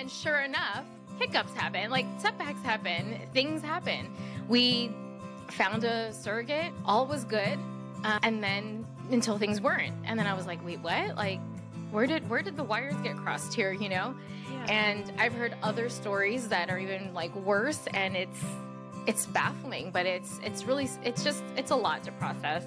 then sure enough, hiccups happen, like setbacks happen, things happen. We found a surrogate, all was good. And then until things weren't. And then I was like, wait, what? Like, where did the wires get crossed here, you know? Yeah. And I've heard other stories that are even like worse, and it's baffling, but it's a lot to process.